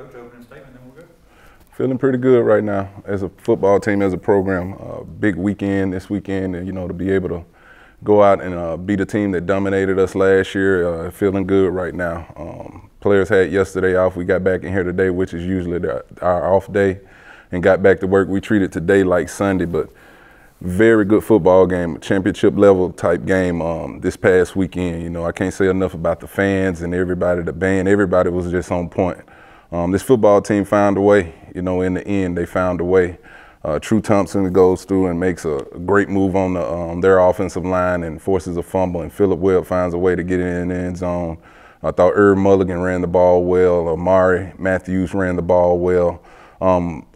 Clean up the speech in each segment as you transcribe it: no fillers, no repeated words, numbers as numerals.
Coach, opening statement, then we'll go. Feeling pretty good right now as a football team, as a program. Big weekend this weekend, and to be able to go out and beat a team that dominated us last year. Feeling good right now. Players had yesterday off. We got back in here today, which is usually our off day, and got back to work. We treated today like Sunday, but very good football game, championship level type game this past weekend. I can't say enough about the fans and everybody, the band. Everybody was just on point. This football team found a way. In the end, they found a way. True Thompson goes through and makes a great move on their offensive line and forces a fumble, and Phillip Webb finds a way to get it in the end zone. I thought Herb Mulligan ran the ball well. Amari Matthews ran the ball well.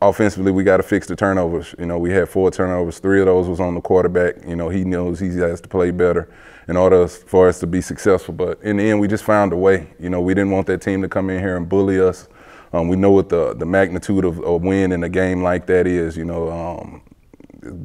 Offensively, we got to fix the turnovers. We had 4 turnovers. 3 of those was on the quarterback. He knows he has to play better in order for us to be successful. But in the end, we just found a way. We didn't want that team to come in here and bully us. We know what the magnitude of a win in a game like that is.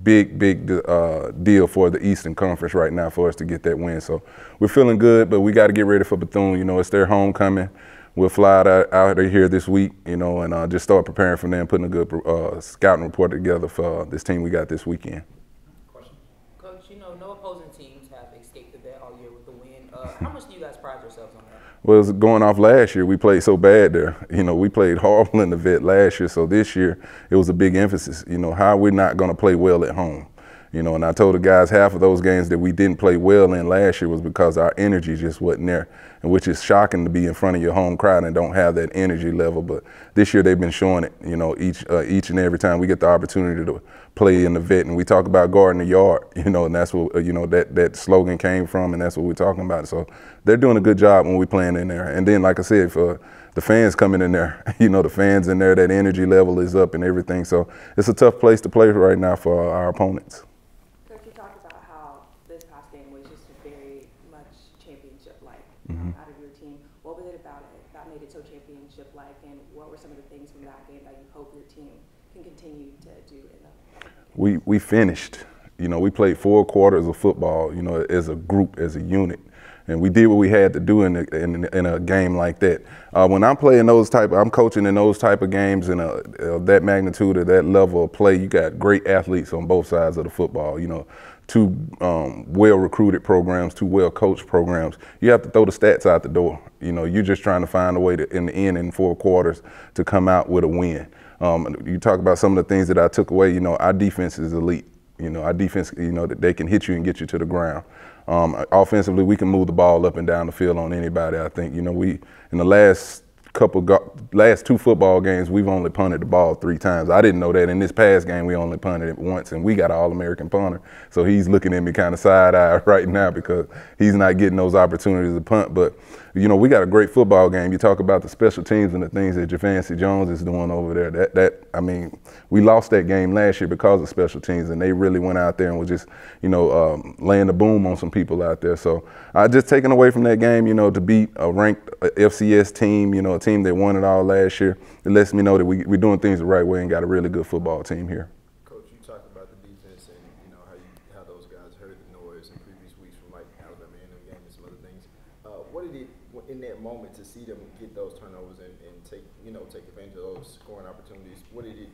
Big deal for the Eastern Conference right now for us to get that win. So we're feeling good, but we got to get ready for Bethune. It's their homecoming. We'll fly out of here this week, and just start preparing for them, putting a good scouting report together for this team we got this weekend. Question. Coach, no opposing teams have escaped the bet all year with the win. How much do you guys pride yourselves on that? Well, it's going off last year. We played so bad there. We played horrible in the vet last year, so this year it was a big emphasis. How we're not going to play well at home. And I told the guys half of those games that we didn't play well in last year was because our energy just wasn't there, and which is shocking to be in front of your home crowd and don't have that energy level. But this year they've been showing it, each and every time we get the opportunity to play in the vet. And we talk about guarding the yard, and that's what, that slogan came from, and that's what we're talking about. So they're doing a good job when we're playing in there. And then, like I said, for the fans coming in there, the fans in there, that energy level is up and everything. So it's a tough place to play right now for our opponents. You talked about how this past game was just very much championship-like out of your team. What was it about it that made it so championship-like, and what were some of the things from that game that you hope your team can continue to do in the We finished. We played 4 quarters of football, as a group, as a unit. And we did what we had to do in a game like that. When I'm playing I'm coaching in those type of games in that magnitude or that level of play, you got great athletes on both sides of the football. 2 well-recruited programs, 2 well-coached programs. You have to throw the stats out the door. You're just trying to find a way to, in the end, in 4 quarters, to come out with a win. You talk about some of the things that I took away. Our defense is elite. Our defense, that they can hit you and get you to the ground. Offensively, we can move the ball up and down the field on anybody. I think, we in the last 2 football games, we've only punted the ball 3 times. I didn't know that. In this past game, we only punted it once, and we got an All-American punter. So he's looking at me kind of side-eye right now because he's not getting those opportunities to punt. But, we got a great football game. You talk about the special teams and the things that Javancy Jones is doing over there. We lost that game last year because of special teams, and they really went out there and was just, laying the boom on some people out there. So I just taken away from that game, to beat a ranked FCS team, a team that won it all last year. It lets me know that we're doing things the right way and got a really good football team here. Coach, you talked about the defense and how those guys heard the noise in previous weeks from like Alabama and game and some other things. What did it in that moment to see them get those turnovers and take advantage of those scoring opportunities? What did it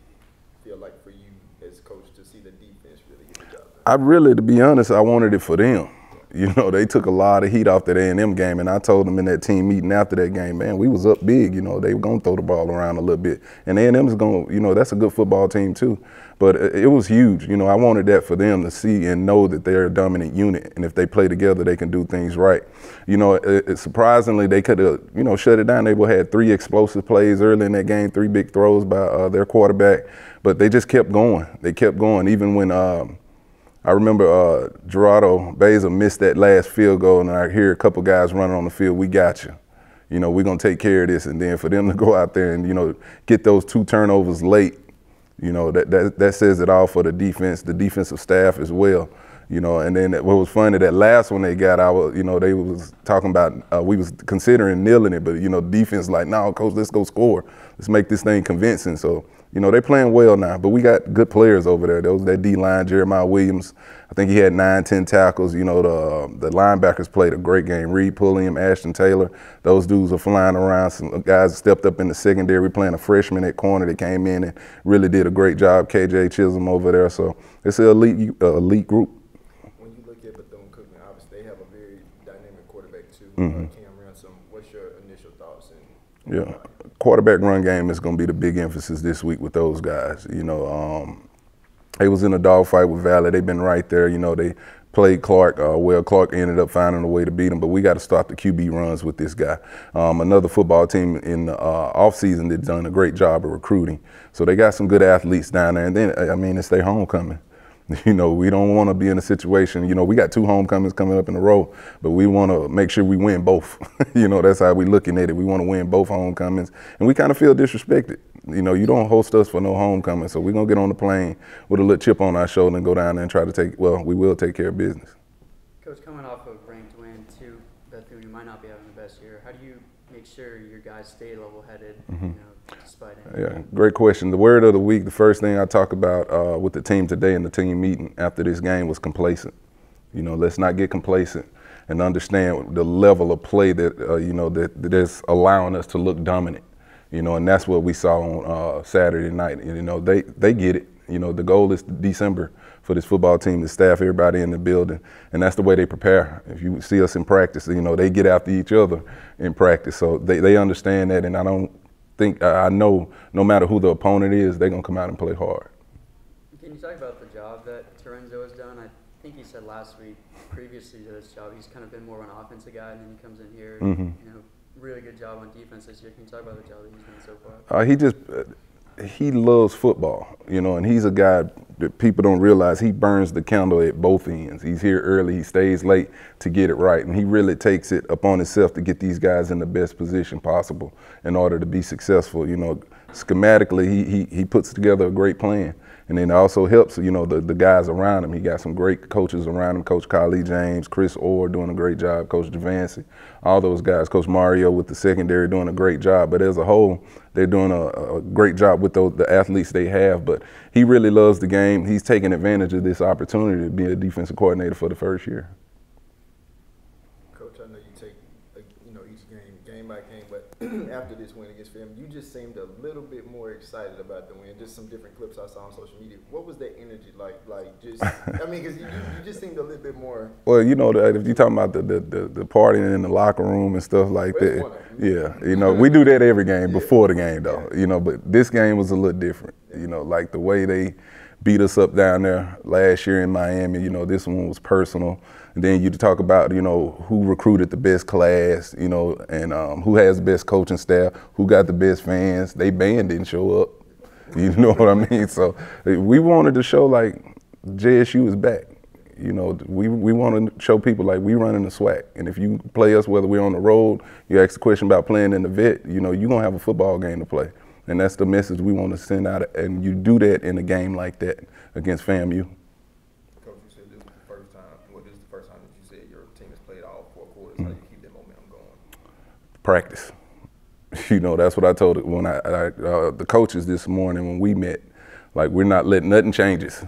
feel like for you as coach to see the defense really get the job done? To be honest, I wanted it for them. They took a lot of heat off that A&M game, and I told them in that team meeting after that game, man, we was up big. They were going to throw the ball around a little bit. And A&M is going to, that's a good football team too. But it was huge. I wanted that for them to see and know that they're a dominant unit. And if they play together, they can do things right. Surprisingly, they could have, shut it down. They had 3 explosive plays early in that game, 3 big throws by their quarterback. But they just kept going. They kept going, even when I remember Gerardo Beza missed that last field goal, and I hear a couple guys running on the field, we got you. We're going to take care of this. And then for them to go out there and, get those 2 turnovers late, that says it all for the defense, the defensive staff as well. And then what was funny, that last one they got, they was talking about, we was considering kneeling it, but, defense like, no, coach, let's go score. Let's make this thing convincing. So You know, they're playing well now, but we got good players over there. That D-line, Jeremiah Williams, I think he had 9, 10 tackles. You know, the linebackers played a great game. Reed Pulliam, Ashton Taylor, those dudes are flying around. Some guys stepped up in the secondary, playing a freshman at corner that came in and really did a great job, KJ Chisholm over there. So it's an elite group. When you look at Bethune-Cookman, obviously they have a very dynamic quarterback too, Mm-hmm. Cam Ransom. What's your initial thoughts? Yeah, quarterback run game is going to be the big emphasis this week with those guys. You know, they was in a dogfight with Valley. They've been right there. You know, they played Clark. Clark ended up finding a way to beat him, but we got to start the QB runs with this guy. Another football team in the offseason that's done a great job of recruiting. So they got some good athletes down there. And then, I mean, it's their homecoming. You know, we don't want to be in a situation, you know, we got 2 homecomings coming up in a row, but we want to make sure we win both. You know, that's how we're looking at it. We want to win both homecomings, and we kind of feel disrespected. You know, you don't host us for no homecoming, so we're going to get on the plane with a little chip on our shoulder and go down there and try to we will take care of business. Coach, coming off of ranked win to Bethune, you might not be having the best year. How do you make sure your guys stay level-headed, you know, despite anything? Yeah, great question. The word of the week, the first thing I talk about with the team today in the team meeting after this game was complacent. You know, let's not get complacent and understand the level of play that, you know, that's allowing us to look dominant. You know, and that's what we saw on Saturday night. You know, they get it. You know, the goal is December for this football team to staff everybody in the building, and that's the way they prepare. If you see us in practice, you know, they get after each other in practice. So they understand that, and I don't think, I know no matter who the opponent is, they're going to come out and play hard. Can you talk about the job that Terenzo has done? I think he said last week, previously to this job, he's kind of been more of an offensive guy, and then he comes in here, and, you know, really good job on defense this year. Can you talk about the job that he's done so far? He loves football, you know, and he's a guy that people don't realize he burns the candle at both ends. He's here early, he stays late to get it right, and he really takes it upon himself to get these guys in the best position possible in order to be successful. You know, schematically, he puts together a great plan. And then it also helps, you know, the guys around him. He got some great coaches around him. Coach Kylie James, Chris Orr doing a great job, Coach Devancy, all those guys. Coach Mario with the secondary doing a great job. But as a whole, they're doing a great job with the athletes they have. But he really loves the game. He's taking advantage of this opportunity to be a defensive coordinator for the first year. Coach, I know you take, you know, each game by game, but after this win against FAM, you just seemed a little bit more excited about the win. Just some different clips I saw on social media. What was that energy like? Like, just, I mean, because you just seemed a little bit more. Well, you know, if you're talking about the partying in the locker room and stuff like that, yeah, you know, we do that every game before the game, though. You know, but this game was a little different. You know, like the way they beat us up down there last year in Miami. You know, this one was personal. And then you talk about, you know, who recruited the best class, you know, and who has the best coaching staff, who got the best fans. They band didn't show up. You know what I mean? So we wanted to show, like, JSU is back. You know, we want to show people, like, we running the SWAC. And if you play us, whether we're on the road, you ask the question about playing in the vet, you know, you're going to have a football game to play. And that's the message we want to send out. And you do that in a game like that against FAMU. Coach, you said this was the first time. Well, this is the first time that you said your team has played all 4 quarters. How do you keep that momentum going? Practice. You know, that's what I told when the coaches this morning when we met. Like, we're not letting nothing changes.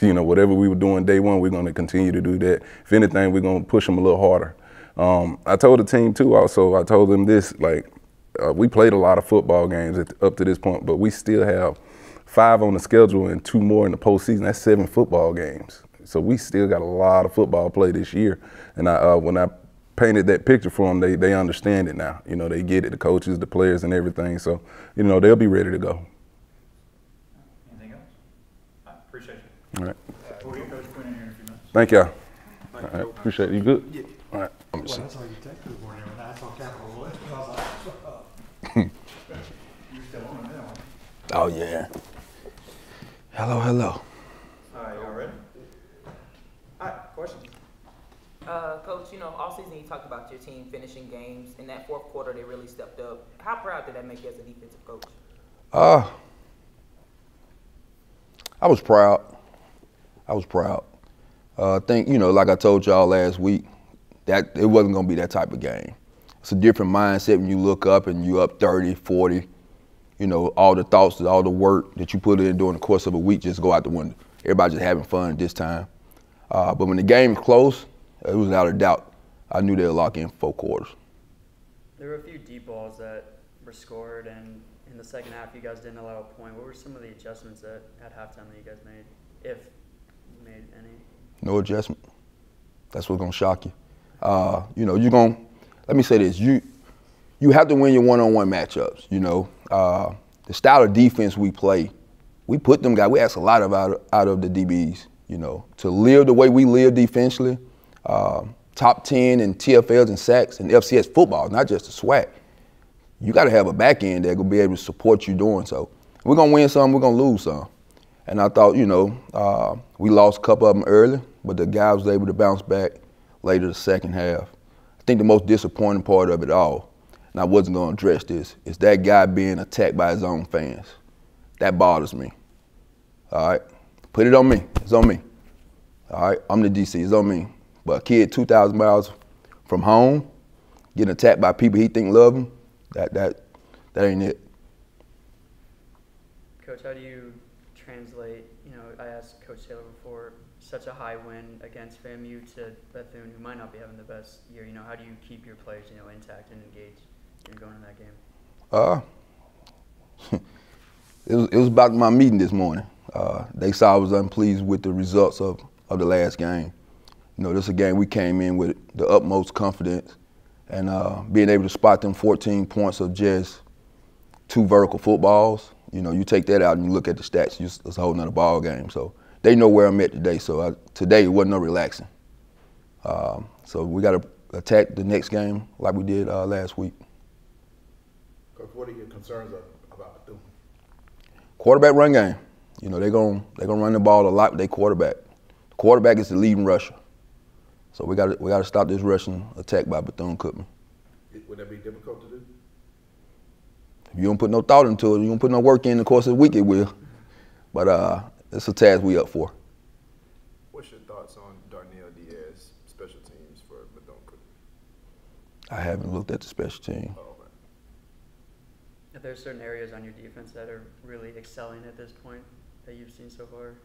You know, whatever we were doing day one, we're going to continue to do that. If anything, we're going to push them a little harder. I told the team too. Also, I told them this. Like, we played a lot of football games up to this point, but we still have 5 on the schedule and 2 more in the postseason. That's 7 football games. So we still got a lot of football play this year. And when I painted that picture for them, they understand it now. You know, they get it, the coaches, the players, and everything. So, you know, they'll be ready to go. Anything else? I appreciate you. All right. We'll get Coach Quinn in here in a few minutes. Thank y'all. All right. Appreciate it. You good? Yeah. All right. Well, that's all you take this morning. When I saw Capital West, I was like, You still on it now? Oh, yeah. Hello, hello. All right, y'all ready? All right, questions? Coach, you know, all season you talked about your team finishing games. In that 4th quarter, they really stepped up. How proud did that make you as a defensive coach? I was proud. I think, you know, like I told y'all last week, that it wasn't going to be that type of game. It's a different mindset when you look up and you up 30, 40, you you know, all the thoughts, all the work that you put in during the course of a week just go out the window. Everybody just having fun this time. But when the game was close, it was without a doubt. I knew they'd lock in 4 quarters. There were a few deep balls that were scored, and in the second half, you guys didn't allow a point. What were some of the adjustments at halftime that you guys made, if you made any? No adjustment. That's what's gonna shock you. You know, let me say this, you have to win your one-on-one matchups, you know. The style of defense we play, we put them guys, we ask a lot out of the DBs, you know, to live the way we live defensively. Top 10 in TFLs and sacks and FCS football, not just the SWAC. You got to have a back end that will be able to support you doing so. We're going to win some, we're going to lose some. And I thought, you know, we lost a couple of them early, but the guy was able to bounce back later the second half. I think the most disappointing part of it all, and I wasn't going to address this, is that guy being attacked by his own fans. That bothers me. All right? Put it on me. It's on me. All right? I'm the DC. It's on me. But a kid 2,000 miles from home, getting attacked by people he think love him, that ain't it. Coach, how do you translate, you know, I asked Coach Taylor before, such a high win against FAMU to Bethune, who might not be having the best year. You know, how do you keep your players, you know, intact and engaged in going in that game? It was about my meeting this morning. They saw I was unpleased with the results of the last game. You know, this is a game we came in with the utmost confidence, and being able to spot them 14 points of just 2 vertical footballs, you know, you take that out and you look at the stats, it's a whole nother ball game. So they know where I'm at today. So today it wasn't no relaxing. So we got to attack the next game like we did last week. Coach, what are your concerns about Bethune? Quarterback run game. You know, they're gonna run the ball a lot with their quarterback. The quarterback is the leading rusher. So we got to stop this rushing attack by Bethune-Cookman. Would that be difficult to do? If you don't put no thought into it, you don't put no work in the course of the week, it will. But it's a task we up for. What's your thoughts on Darnell Diaz, special teams for Bethune-Cookman? I haven't looked at the special team. Oh, right. Are there certain areas on your defense that are really excelling at this point that you've seen so far?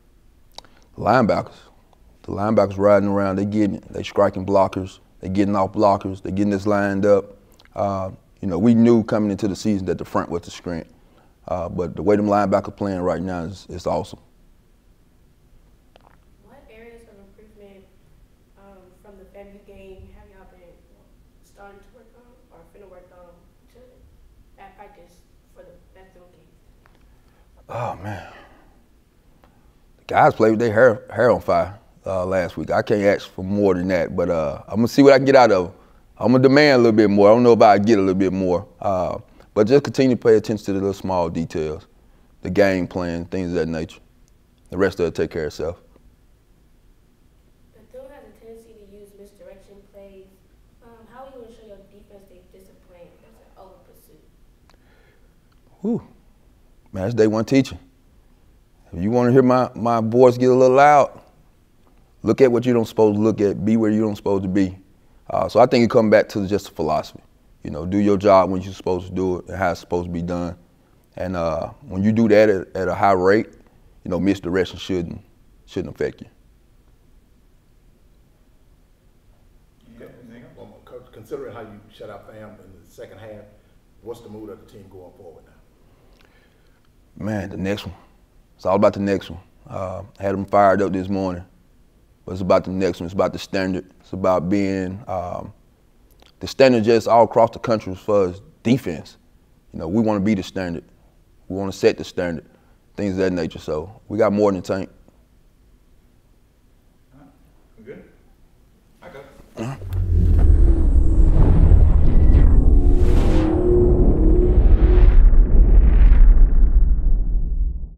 Linebackers. The linebackers riding around, they getting it. They striking blockers. They getting off blockers. They getting us lined up. You know, we knew coming into the season that the front was the strength. But the way them linebackers playing right now is awesome. What areas of improvement from the FAMU game have y'all been starting to work on or finna work on at practice for the Bethune game? Oh, man. The guys played with their hair on fire last week. I can't ask for more than that, but I'm going to see what I can get out of them. I'm going to demand a little bit more. I don't know if I get a little bit more. But just continue to pay attention to the little small details, the game plan, things of that nature. The rest of it take care of itself. Bethune has a tendency to use misdirection plays. How are you going to show your defense they discipline as an over pursuit? Whew. Man, that's day one teaching. If you want to hear my voice get a little loud, look at what you don't supposed to look at, be where you don't supposed to be. So I think it comes back to just a philosophy. You know, do your job when you're supposed to do it and how it's supposed to be done. And when you do that at a high rate, you know, misdirection shouldn't affect you. Okay. Well, Coach, considering how you shut out FAM in the second half, what's the mood of the team going forward now? Man, the next one. It's all about the next one. I had them fired up this morning. But it's about the next one. It's about the standard. It's about being the standard just all across the country as far as defense. You know, we want to be the standard. We want to set the standard, things of that nature. So we got more than the tank. Good. I go.